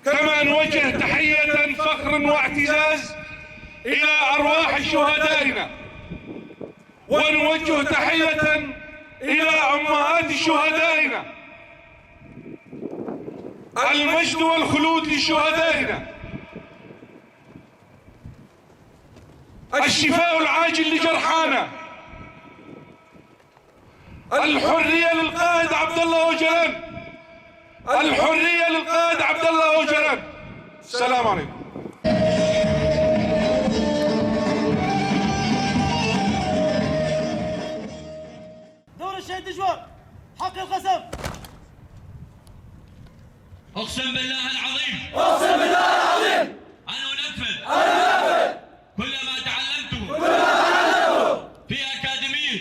كما نوجه تحية فخر واعتزاز إلى أرواح شهدائنا، ونوجه تحية إلى أمهات شهدائنا. المجد والخلود لشهدائنا، الشفاء العاجل لجرحانا، الحرية للقائد عبد الله أوجلان، الحرية للقائد عبد الله أوجلان. السلام عليكم. دور الشهيد دجوار حق القسم. أقسم بالله العظيم، أقسم بالله العظيم، أن أنفذ كل ما تعلمته في أكاديمية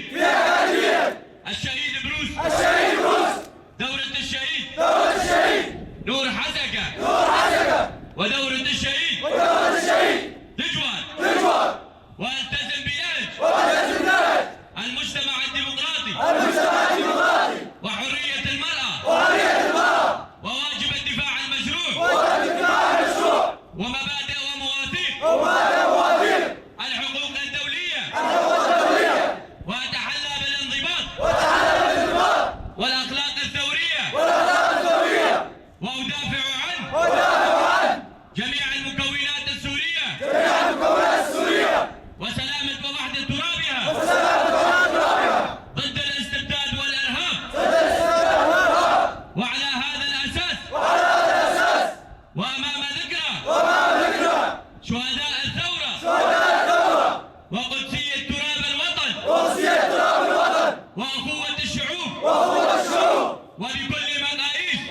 الشهيد بروس، دورة الشهيد نور حزقة، ودورة الشهيد دجوار، والتزم بنهج المجتمع الديمقراطي وحرية المرأة وواجب الدفاع المشروع ومبادئ ومواثيق الحقوق الدولية، وأتحلى بالانضباط والأخلاق الثورية، وأدافع عن جميع المكونات السورية وسلامة ووحدة ترابها ضد الاستبداد والإرهاب. وعلى هذا الأساس وأمام ذكرى شهداء الثورة وقدسية تراب الوطن وأخوة الشعوب وبكل مقاييس